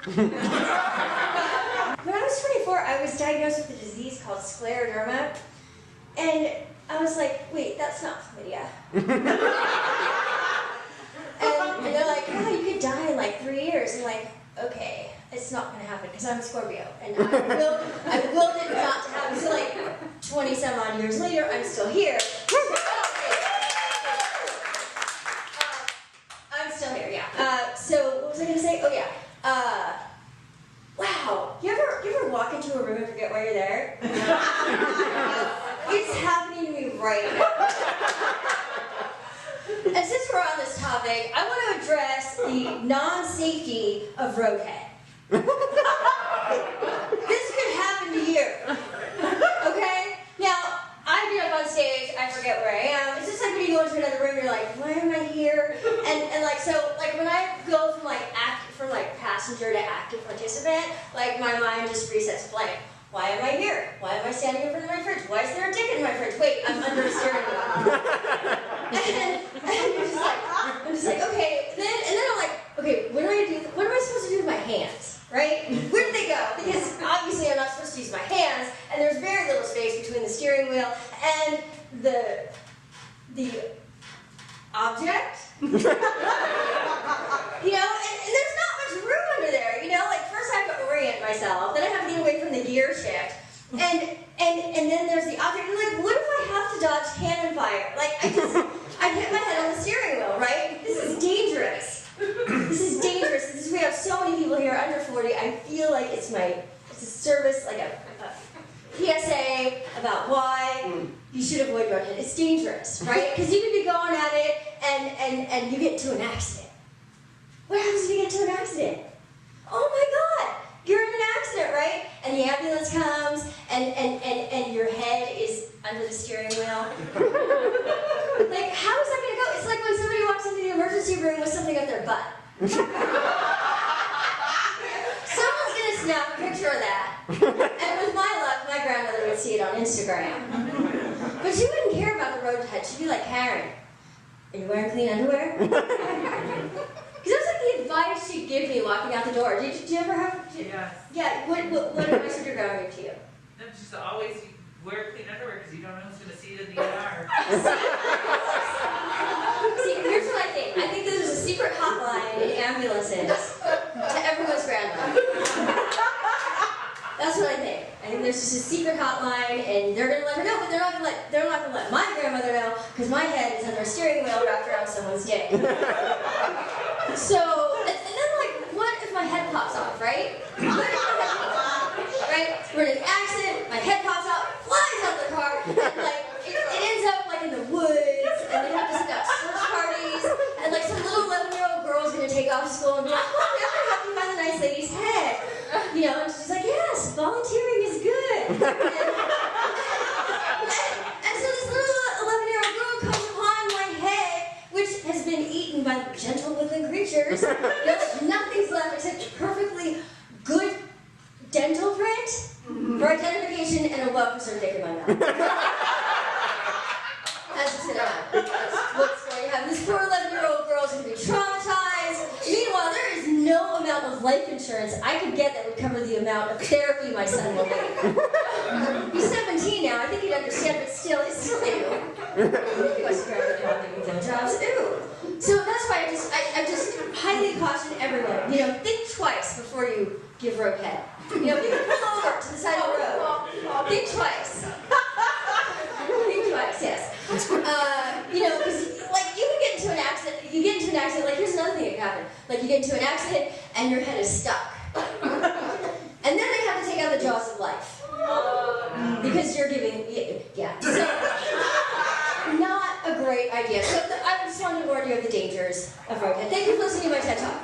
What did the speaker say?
When I was 24, I was diagnosed with a disease called scleroderma, and I was like, wait, that's not chlamydia. and they're like, yeah, you could die in like 3 years. And I'm like, okay, it's not going to happen because I'm a Scorpio, and I willed it not to happen. So like 20 some odd years later, I'm still here. I'm still here, yeah. So what was I going to say? Oh yeah. Wow, you ever walk into a room and forget why you're there? It's happening to me right now. And since we're on this topic, I want to address the non-safety of roadhead. This could happen to you. Okay? Now, I get up on stage, I forget where I am. It's just like when you go into another room, you're like, why am I here? And like, so, like when I go from like passenger to active participant, like my mind just resets blank. Why am I here? Why am I standing in front of my fridge? Why is there a ticket in my fridge? Wait, I'm under a steering wheel. and you're just like, I'm just like, okay. And then I'm like, okay, what am I supposed to do with my hands? Right? Where did they go? Because obviously I'm not supposed to use my hands, and there's very little space between the steering wheel and the object. You know, and there's not much room under there, you know? Like, first I have to orient myself, then I have to get away from the gear shift, and then there's the object, and like, what if I have to dodge cannon fire? Like, I hit my head on the steering wheel, right? This is dangerous. This is dangerous. We have so many people here under 40, I feel like it's a service, like a PSA about why you should avoid roadhead. It's dangerous, right? Because you could be going at it and you get into an accident. What happens if you get into an accident? Oh my God, you're in an accident, right? And the ambulance comes and your head is under the steering wheel. Like, how is that going to go? It's like when somebody walks into the emergency room with something up their butt. Someone's going to snap a picture of that. And with my luck, my grandmother would see it on Instagram. But she wouldn't care about the roadhead. She'd be like, Karen, are you wearing clean underwear? Because that's like the advice she'd give me walking out the door. Did you ever have? Yes. Yeah. What advice would your grandma give to you? No, just always wear clean underwear because you don't know who's going to see it in the ER. See, here's what I think. I think there's a secret hotline in ambulances to everyone's grandma. That's what I think. I think there's just a secret hotline, and they're gonna let her know, but they're not gonna let my grandmother know because my head is under a steering wheel wrapped around someone's dick. So, and then like, what if my head pops off, right? What if my head pops off, right? We're in an accident, my head pops out, flies out of the car, and like, it ends up like in the woods, and they have to send out search parties, and like some little 11-year-old girl's gonna take off to school and be like, oh, I'm gonna help you find the nice lady's head. You know, and she's like, yes, volunteering is good. And so this little 11-year-old girl comes upon my head, which has been eaten by gentle woodland creatures. Nothing's left except perfectly good dental print for identification and a well-preserved dick in my mouth. That's what's going to happen. That's what's going to happen. This poor 11-year-old girl's going to be traumatized. Meanwhile, there is no amount of life insurance I could get that would cover the amount of therapy my son will need. He's 17 now. I think he'd understand, but still, it's still ew. He wants to grab the dog and give jobs. Ew. So that's why I just highly caution everyone. You know, think twice before you give roadhead. You know, you can pull over to the side of the road. Think twice. Think twice, yes. You know, because like you can get into an accident. You get into an accident. Like here's another thing that can happen. Like you get into an accident and your head is stuck, and then they have to take out the jaws of life because you're giving. Yeah. So not a great idea. So I just wanted to warn you of the dangers of roadhead. Thank you for listening to my TED Talk.